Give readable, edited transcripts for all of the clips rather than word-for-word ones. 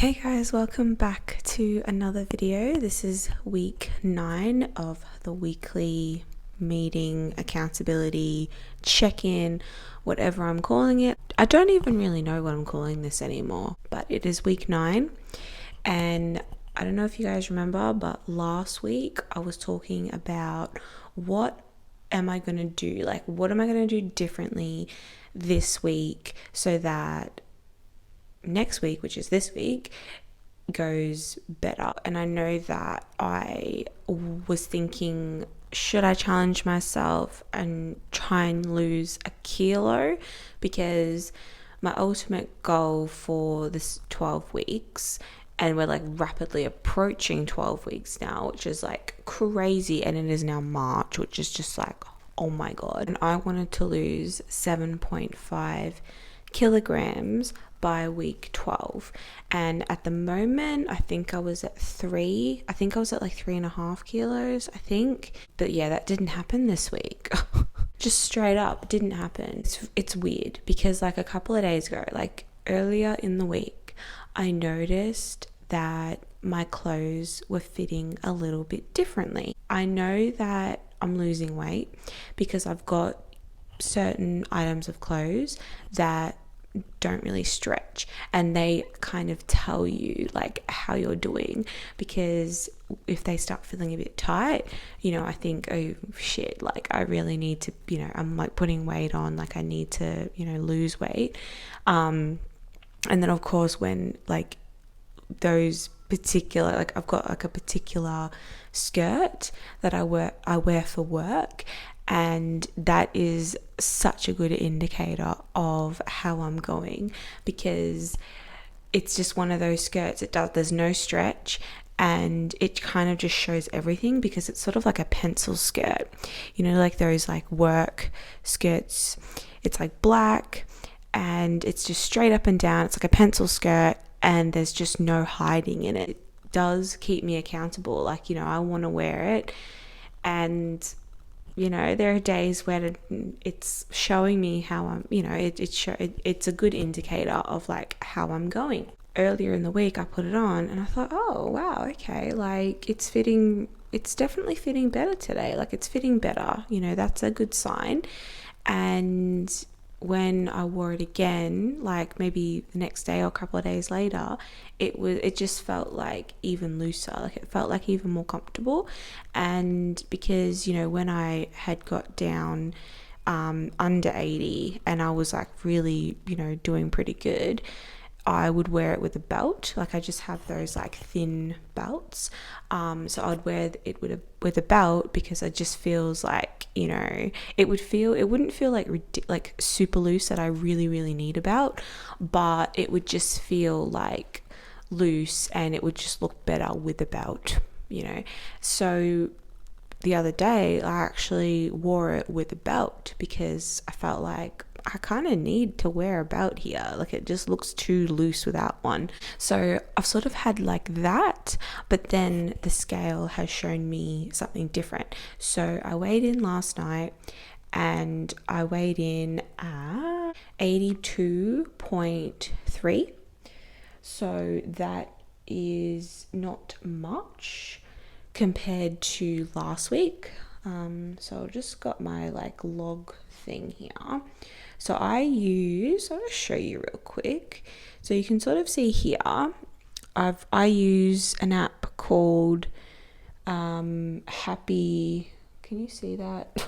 Hey guys, welcome back to another video. This is week 9 of the weekly meeting, accountability, check-in, whatever I'm calling it. I don't even really know what I'm calling this anymore, but it is week 9. And I don't know if you guys remember, but last week I was talking about what am I going to do? Like, what am I going to do differently this week so that next week, which is this week, goes better. And I know that I was thinking, should I challenge myself and try and lose a kilo? Because my ultimate goal for this 12 weeks, and we're like rapidly approaching 12 weeks now, which is like crazy, and it is now March, which is just like, oh my god. And I wanted to lose 7.5 kilograms by week 12, and at the moment I think I was at like 3.5 kilos, I think. But yeah, that didn't happen this week. Just straight up didn't happen. It's weird because like a couple of days ago, like earlier in the week, I noticed that my clothes were fitting a little bit differently. I know that I'm losing weight because I've got certain items of clothes that don't really stretch, and they kind of tell you like how you're doing, because if they start feeling a bit tight, I think, oh shit, like I really need to, I'm like putting weight on, like I need to, lose weight. And then of course when like those particular, like I've got like a particular skirt that I wear for work, and that is such a good indicator of how I'm going, because it's just one of those skirts. There's no stretch, and it kind of just shows everything, because it's sort of like a pencil skirt, like those like work skirts. It's like black and it's just straight up and down. It's like a pencil skirt, and there's just no hiding in it. It does keep me accountable. Like, I want to wear it, and there are days where it's showing me how I'm, it's a good indicator of like how I'm going. Earlier in the week, I put it on and I thought, oh, wow, okay, like it's definitely fitting better today. Like it's fitting better, that's a good sign. And when I wore it again, like maybe the next day or a couple of days later, it just felt like even looser, like it felt like even more comfortable. And because when I had got down under 80 and I was like really doing pretty good, I would wear it with a belt. Like I just have those like thin belts, so I'd wear it with a belt, because it just feels like, it wouldn't feel like super loose that I really really need a belt, but it would just feel like loose, and it would just look better with a belt. So the other day I actually wore it with a belt, because I felt like I kind of need to wear a belt here. Like it just looks too loose without one. So I've sort of had like that, but then the scale has shown me something different. So I weighed in last night, and I weighed in at 82.3. So that is not much compared to last week. So I just got my like log thing here. So I'll just show you real quick. So you can sort of see here, I use an app called Happy. Can you see that?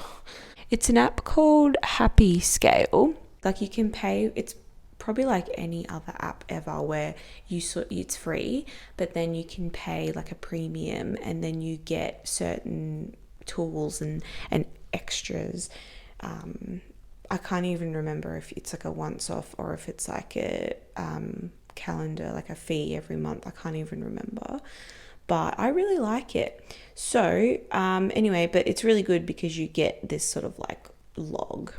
It's an app called Happy Scale. Like you can pay. It's probably like any other app ever where it's free, but then you can pay like a premium, and then you get certain tools and extras. I can't even remember if it's like a once off or if it's like a calendar, like a fee every month. I can't even remember, but I really like it. So anyway, but it's really good because you get this sort of like log.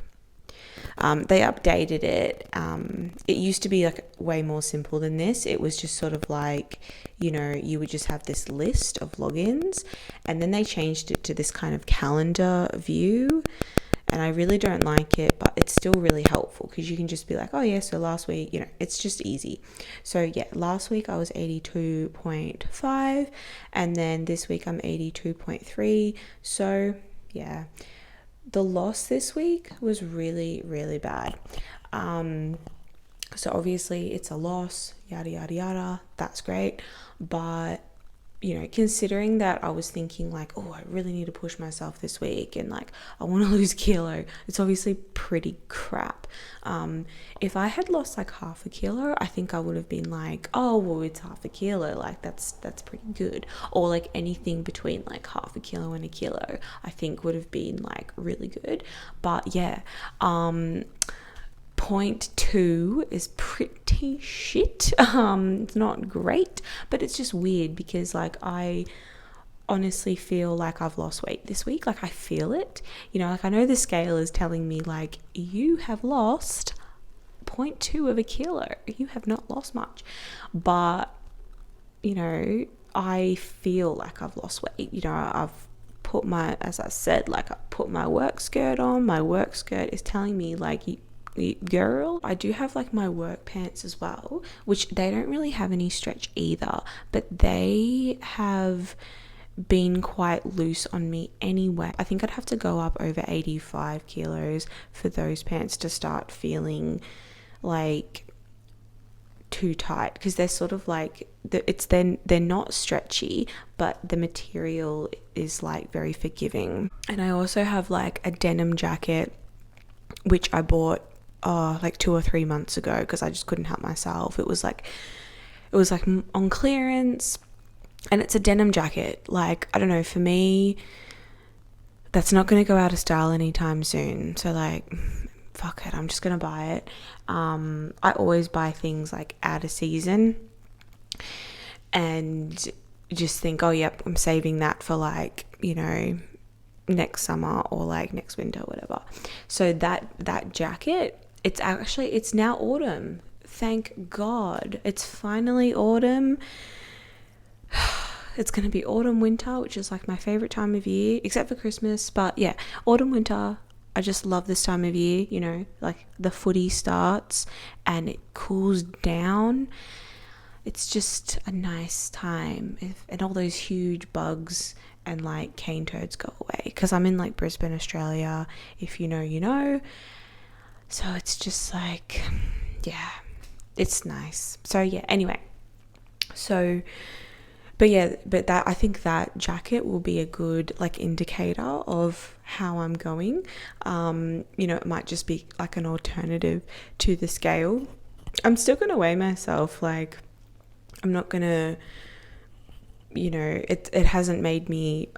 They updated it. It used to be like way more simple than this. It was just sort of like, you would just have this list of logins, and then they changed it to this kind of calendar view. and I really don't like it, but it's still really helpful because you can just be like, oh yeah, so last week, it's just easy. So yeah, last week I was 82.5, and then this week I'm 82.3. So yeah, the loss this week was really, really bad. So obviously it's a loss, yada, yada, yada. That's great. But, considering that I was thinking like, oh, I really need to push myself this week and like, I want to lose a kilo, it's obviously pretty crap. If I had lost like half a kilo, I think I would have been like, oh, well, it's half a kilo. Like that's pretty good. Or like anything between like half a kilo and a kilo, I think would have been like really good. But yeah, 0.2 is pretty shit. It's not great, but it's just weird because like I honestly feel like I've lost weight this week. Like I feel it, like I know the scale is telling me like you have lost 0.2 of a kilo. You have not lost much, but I feel like I've lost weight. I've put as I said, like I put my work skirt on. My work skirt is telling me like, girl, I do have like my work pants as well, which they don't really have any stretch either, but they have been quite loose on me anyway. I think I'd have to go up over 85 kilos for those pants to start feeling like too tight, because they're sort of like they're not stretchy, but the material is like very forgiving. And I also have like a denim jacket which I bought like 2 or 3 months ago because I just couldn't help myself. It was like on clearance, and it's a denim jacket. Like, I don't know, for me that's not going to go out of style anytime soon, so like fuck it, I'm just going to buy it. I always buy things like out of season and just think, oh yep, I'm saving that for like, next summer or like next winter, whatever. So that jacket, it's now autumn. Thank God. It's finally autumn. It's going to be autumn winter, which is like my favorite time of year, except for Christmas. But yeah, autumn winter, I just love this time of year, like the footy starts and it cools down. It's just a nice time, and all those huge bugs and like cane toads go away, because I'm in like Brisbane, Australia. If you know, you know. So it's just like, yeah, it's nice. So yeah, anyway, but that, I think that jacket will be a good like indicator of how I'm going. It might just be like an alternative to the scale. I'm still gonna weigh myself. Like, I'm not gonna, it hasn't made me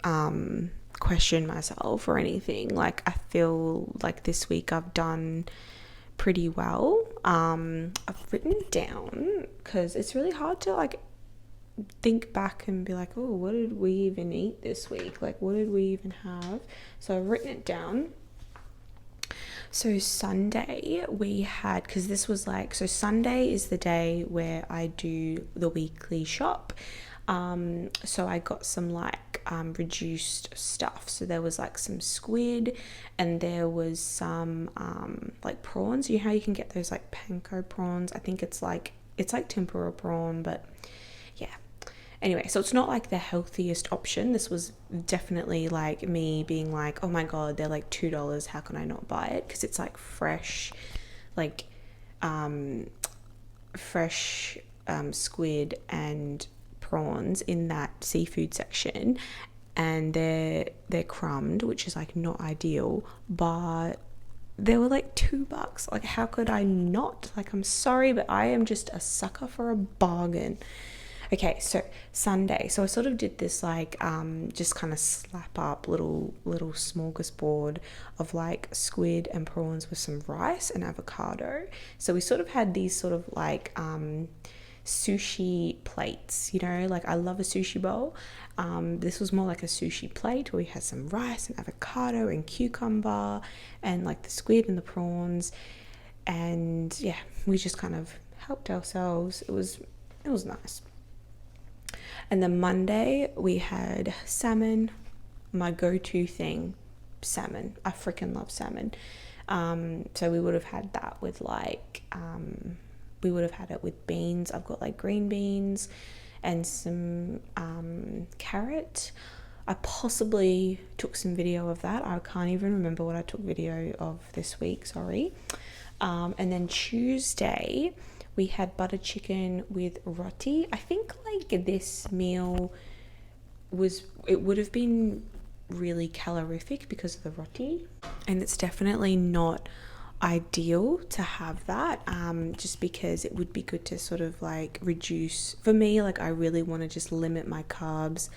question myself or anything. Like, I feel like this week I've done pretty well. I've written down, because it's really hard to like think back and be like, oh, what did we even eat this week? Like, what did we even have? So I've written it down. So Sunday we had, because this was like, so Sunday is the day where I do the weekly shop. So I got some like reduced stuff. So there was like some squid, and there was some like prawns. You know how you can get those like panko prawns? I think it's like tempura prawn, but yeah. Anyway, so it's not like the healthiest option. This was definitely like me being like, oh my God, they're like $2. How can I not buy it? Because it's like fresh, like squid and prawns in that seafood section, and they're crumbed, which is like not ideal, but they were like $2. Like, how could I not? Like, I'm sorry, but I am just a sucker for a bargain. Okay, so Sunday, so I sort of did this like just kind of slap up little smorgasbord of like squid and prawns with some rice and avocado. So we sort of had these sort of like sushi plates, like I love a sushi bowl. This was more like a sushi plate where we had some rice and avocado and cucumber and like the squid and the prawns, and yeah, we just kind of helped ourselves. It was nice. And then Monday we had salmon, my go-to thing. salmon. I freaking love salmon. So we would have had that with like, we would have had it with beans. I've got like green beans and some carrot. I possibly took some video of that. I can't even remember what I took video of this week, sorry. And then Tuesday, we had butter chicken with roti. I think like this meal it would have been really calorific because of the roti. And it's definitely not ideal to have that, just because it would be good to sort of like reduce, for me, like I really want to just limit my carbs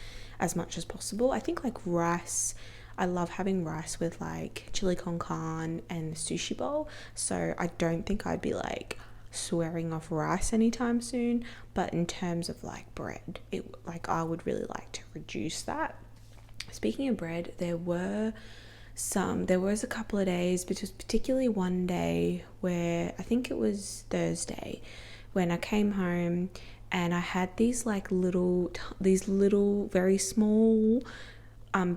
as much as possible. I think like rice, I love having rice with like chili con carne and sushi bowl, so I don't think I'd be like swearing off rice anytime soon. But in terms of like bread, I would really like to reduce that. Speaking of bread, there was a couple of days, but just particularly one day where I think it was Thursday, when I came home and I had these little very small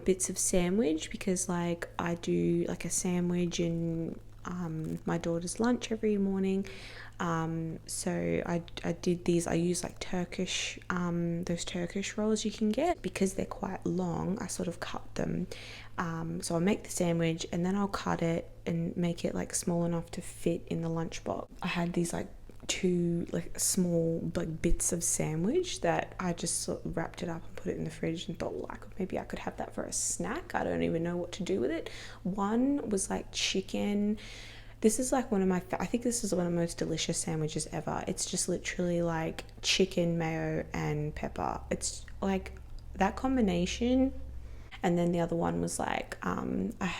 bits of sandwich, because like I do like a sandwich in my daughter's lunch every morning. So I did these. I use like Turkish, those Turkish rolls you can get, because they're quite long. I sort of cut them. So I'll make the sandwich and then I'll cut it and make it like small enough to fit in the lunchbox. I had these like two like small like bits of sandwich that I just sort of wrapped it up and put it in the fridge and thought like maybe I could have that for a snack. I don't even know what to do with it. One was like chicken. This is like I think this is one of the most delicious sandwiches ever. It's just literally like chicken, mayo and pepper. It's like that combination. And then the other one was like,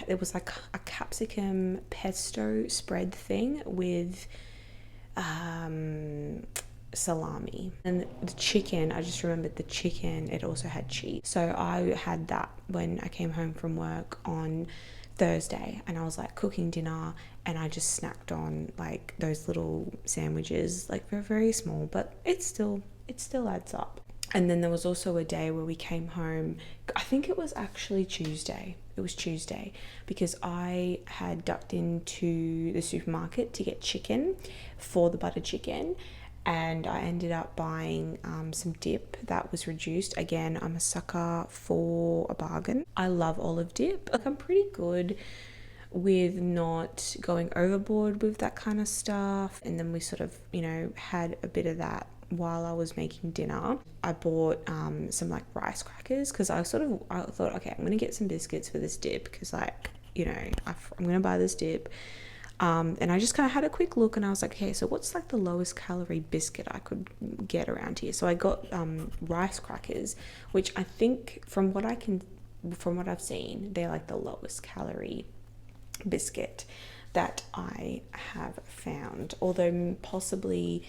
it was like a capsicum pesto spread thing with salami. And the chicken, I just remembered the chicken, it also had cheese. So I had that when I came home from work on Thursday, and I was like cooking dinner, and I just snacked on like those little sandwiches. Like they're very small, but it still adds up. And then there was also a day where we came home, I think it was actually Tuesday. It was Tuesday, because I had ducked into the supermarket to get chicken for the butter chicken, and I ended up buying some dip that was reduced. Again, I'm a sucker for a bargain. I love olive dip. Like I'm pretty good with not going overboard with that kind of stuff. And then we sort of, had a bit of that while I was making dinner. I bought some like rice crackers, because I thought, okay, I'm gonna get some biscuits for this dip, because like, I'm gonna buy this dip. And I just kind of had a quick look, and I was like, okay, so what's like the lowest calorie biscuit I could get around here? So I got rice crackers, which I think from what I've seen, they're like the lowest calorie biscuit that I have found. Although possibly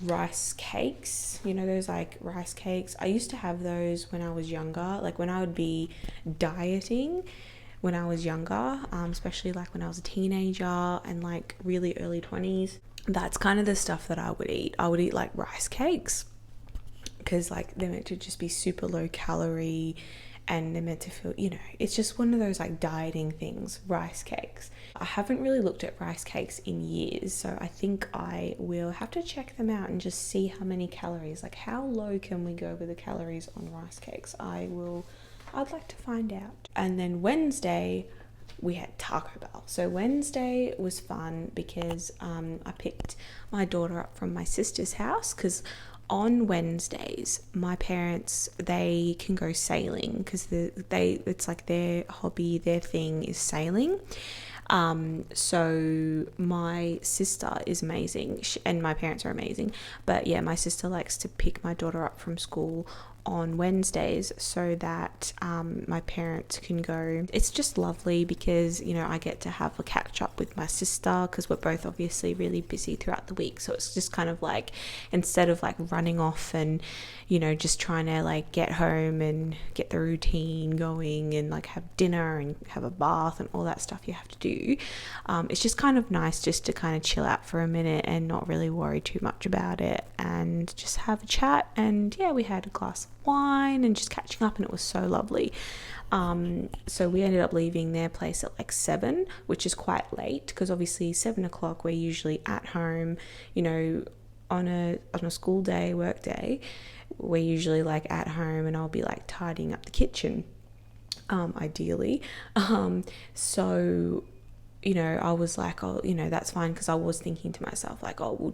rice cakes, those like rice cakes, I used to have those when I was younger, like when I would be dieting when I was younger, especially like when I was a teenager and like really early 20s. That's kind of the stuff that I would eat. I would eat like rice cakes, because like they're meant to just be super low calorie, and they're meant to feel, it's just one of those like dieting things, rice cakes. I haven't really looked at rice cakes in years, so I think I will have to check them out and just see how many calories, like how low can we go with the calories on rice cakes. I'd like to find out. And then Wednesday, we had Taco Bell. So Wednesday was fun because I picked my daughter up from my sister's house, because on Wednesdays, my parents, they can go sailing, because it's like their hobby, their thing is sailing. So my sister is amazing, and my parents are amazing. But yeah, my sister likes to pick my daughter up from school on Wednesdays so that my parents can go. It's just lovely because I get to have a catch up with my sister, because we're both obviously really busy throughout the week. So it's just kind of like, instead of like running off and just trying to like get home and get the routine going and like have dinner and have a bath and all that stuff you have to do, it's just kind of nice just to kind of chill out for a minute and not really worry too much about it and just have a chat. And yeah, we had a glass wine and just catching up, and it was so lovely. So we ended up leaving their place at like 7, which is quite late because obviously 7 o'clock we're usually at home, you know, on a school day, work day, we're usually like at home, and I'll be like tidying up the kitchen, ideally. So, you know, I was like, oh, you know, that's fine, because I was thinking to myself like, oh, we'll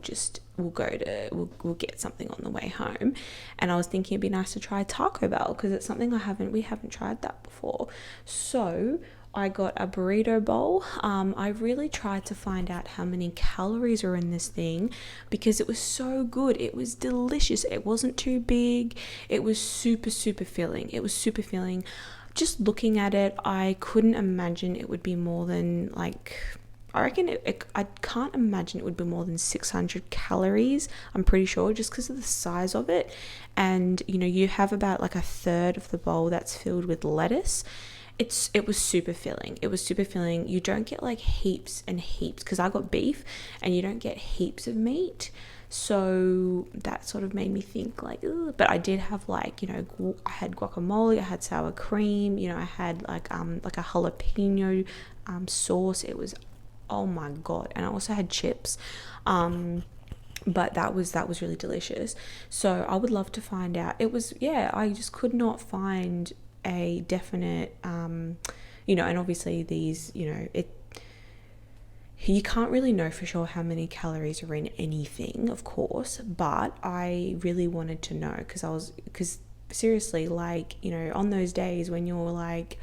get something on the way home. And I was thinking it'd be nice to try Taco Bell, because it's something we haven't tried that before. So I got a burrito bowl. I really tried to find out how many calories are in this thing, because it was so good. It was delicious. It wasn't too big. It was super, super filling. Just looking at it, I couldn't imagine it would be more than like, I reckon I can't imagine it would be more than 600 calories. I'm pretty sure, just because of the size of it. And, you know, you have about like a third of the bowl that's filled with lettuce. It was super filling. You don't get like heaps and heaps, because I got beef, and you don't get heaps of meat. So that sort of made me think like, ugh. But I did have like, you know, I had guacamole, I had sour cream, you know, I had like a jalapeno sauce. It was, oh my God. And I also had chips. But that was really delicious. So I would love to find out. It was, yeah, I just could not find a definite, you know, and obviously these, you know, you can't really know for sure how many calories are in anything, of course, but I really wanted to know, because seriously, like, you know, on those days when you're like,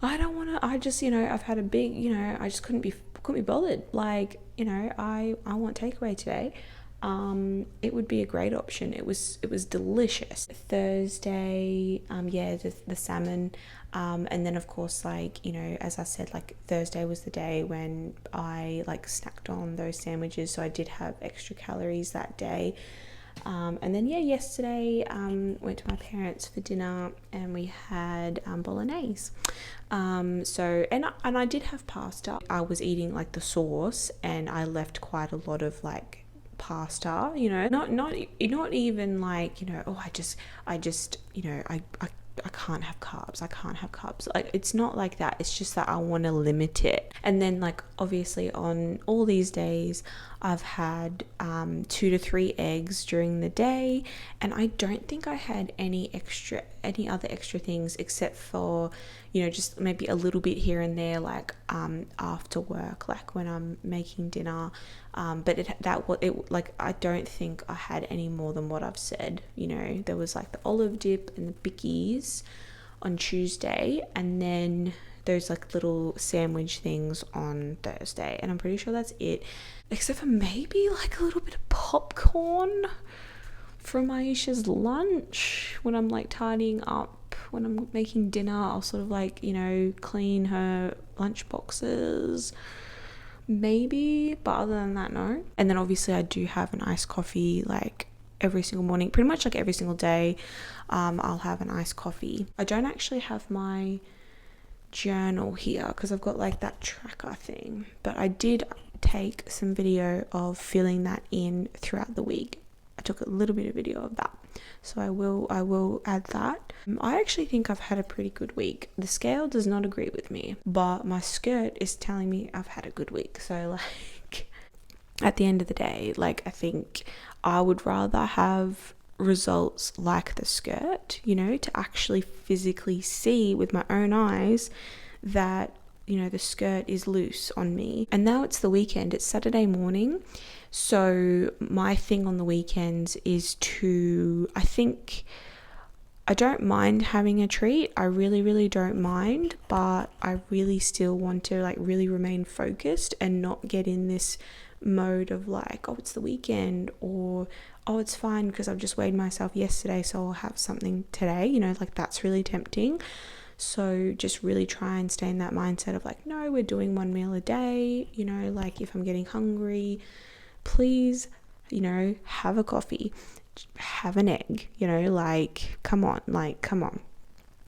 I just, you know, I've had a big, you know, I just couldn't be bothered. Like, you know, I want takeaway today. It would be a great option. It was delicious. Thursday, the salmon, and then of course, like, you know, as I said, like Thursday was the day when I like snacked on those sandwiches, so I did have extra calories that day. And then yesterday went to my parents for dinner, and we had bolognese. So I did have pasta. I was eating like the sauce, and I left quite a lot of like pasta, you know, not even like, you know, oh, I just you know, I can't have carbs. Like, it's not like that. It's just that I want to limit it. And then, like, obviously on all these days, I've had 2 to 3 eggs during the day, and I don't think I had any other extra things, except for, you know, just maybe a little bit here and there, like after work, like when I'm making dinner. But I don't think I had any more than what I've said. You know, there was like the olive dip and the bickies on Tuesday, and then those like little sandwich things on Thursday, and I'm pretty sure that's it, except for maybe like a little bit of popcorn from Aisha's lunch when I'm like tidying up. When I'm making dinner, I'll sort of like, you know, clean her lunch boxes, maybe, but other than that, no. And then obviously I do have an iced coffee like every single morning, pretty much like every single day. I'll have an iced coffee. I don't actually have my journal here because I've got like that tracker thing, but I did take some video of filling that in throughout the week. I took a little bit of video of that, so I will add that. I actually think I've had a pretty good week. The scale does not agree with me, but my skirt is telling me I've had a good week. So like, at the end of the day, like, I think I would rather have results like the skirt, you know, to actually physically see with my own eyes that, you know, the skirt is loose on me. And now it's the weekend, it's Saturday morning. So my thing on the weekends is I don't mind having a treat. I really, really don't mind, but I really still want to like really remain focused and not get in this mode of like, oh, it's the weekend, or oh, it's fine because I've just weighed myself yesterday, so I'll have something today, you know, like that's really tempting. So just really try and stay in that mindset of like, no, we're doing one meal a day, you know, like if I'm getting hungry, please, you know, have a coffee, have an egg, you know, like, come on.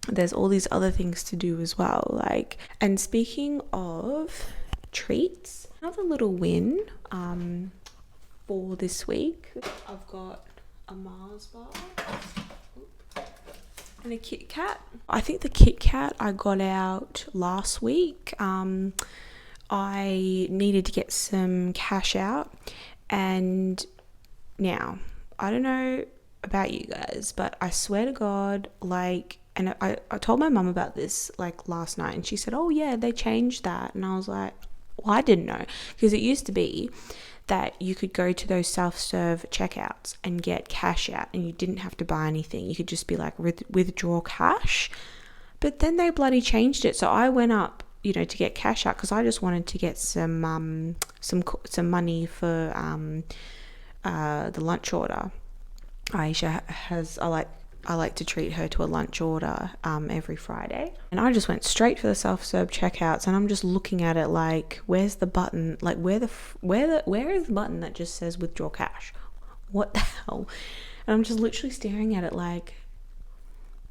There's all these other things to do as well. Like, and speaking of treats, another little win for this week, I've got a Mars bar. And a Kit Kat. I think the Kit Kat I got out last week. I needed to get some cash out, and now I don't know about you guys, but I swear to God, like, and I told my mum about this like last night, and she said, oh yeah, they changed that. And I was like, well, I didn't know, because it used to be that you could go to those self-serve checkouts and get cash out, and you didn't have to buy anything. You could just be like, withdraw cash. But then they bloody changed it. So I went up, you know, to get cash out, because I just wanted to get some money for the lunch order. Aisha has, I like to treat her to a lunch order every Friday. And I just went straight for the self-serve checkouts, and I'm just looking at it like, where's the button? Like, where is the button that just says withdraw cash? What the hell? And I'm just literally staring at it like,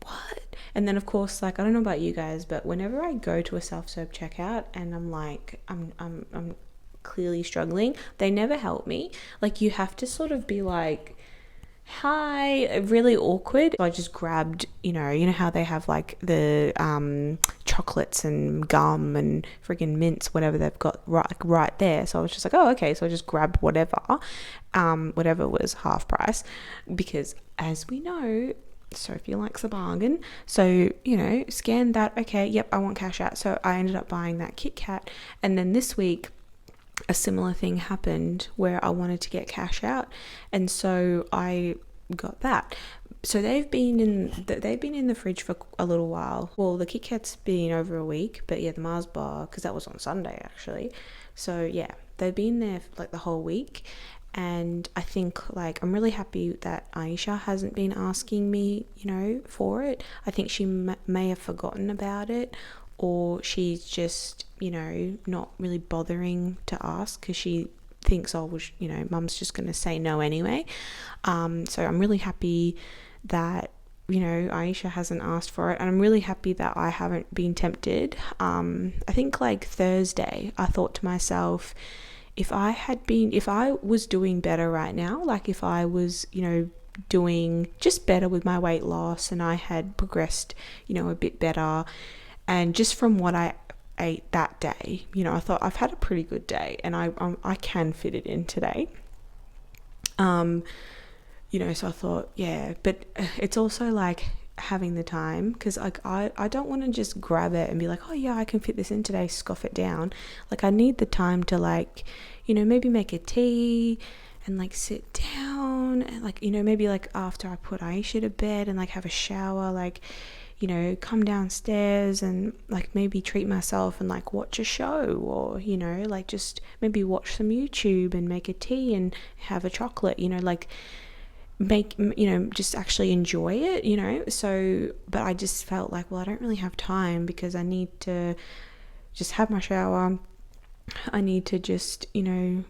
what? And then of course, like, I don't know about you guys, but whenever I go to a self-serve checkout and I'm like, I'm clearly struggling, they never help me. Like, you have to sort of be like, hi, really awkward. I just grabbed, you know how they have like the chocolates and gum and friggin' mints, whatever they've got right there. So I was just like, oh, okay. So I just grabbed whatever was half price, because as we know, Sophie likes a bargain. So, you know, scan that. Okay, yep, I want cash out. So I ended up buying that Kit Kat. And then this week, a similar thing happened where I wanted to get cash out, and so I got that. So they've been in the fridge for a little while. Well, the Kit Kat's been over a week, but yeah, the Mars bar, because that was on Sunday actually. So yeah, they've been there for like the whole week, and I think, like, I'm really happy that Aisha hasn't been asking me, you know, for it. I think she may have forgotten about it, or she's just, you know, not really bothering to ask because she thinks, oh, well, you know, mum's just going to say no anyway. So I'm really happy that, you know, Aisha hasn't asked for it, and I'm really happy that I haven't been tempted. I think like Thursday, I thought to myself, if I was doing better right now, like if I was, you know, doing just better with my weight loss, and I had progressed, you know, a bit better, and just from what I ate that day, you know, I thought I've had a pretty good day, and I can fit it in today. You know, so I thought, yeah, but it's also like having the time, because like I don't want to just grab it and be like, oh yeah, I can fit this in today, scoff it down. Like, I need the time to, like, you know, maybe make a tea and like sit down, and like, you know, maybe like after I put Aisha to bed and like have a shower, like, you know, come downstairs and like maybe treat myself and like watch a show, or, you know, like just maybe watch some YouTube and make a tea and have a chocolate, you know, like make, you know, just actually enjoy it, you know. So, but I just felt like, well, I don't really have time, because I need to just have my shower. I need to just, you know,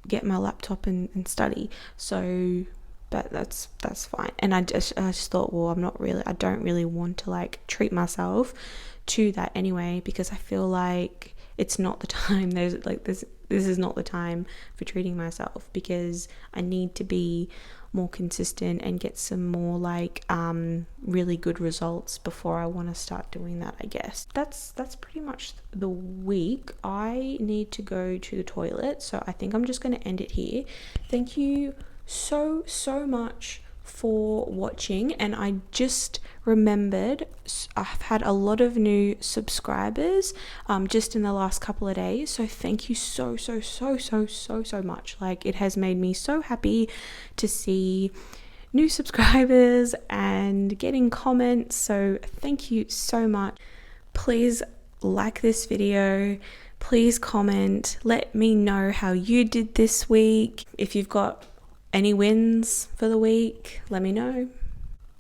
get my laptop and study. So, but that's fine. And I just thought, well, I don't really want to like treat myself to that anyway, because I feel like it's not the time. This is not the time for treating myself, because I need to be more consistent and get some more like really good results before I want to start doing that, I guess. That's pretty much the week. I need to go to the toilet, so I think I'm just going to end it here. Thank you so much for watching, and I just remembered I've had a lot of new subscribers just in the last couple of days, so thank you so much. Like, it has made me so happy to see new subscribers and getting comments, so thank you so much. Please like this video, please comment, let me know how you did this week. If you've got any wins for the week, let me know.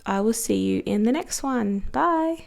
I will see you in the next one. Bye.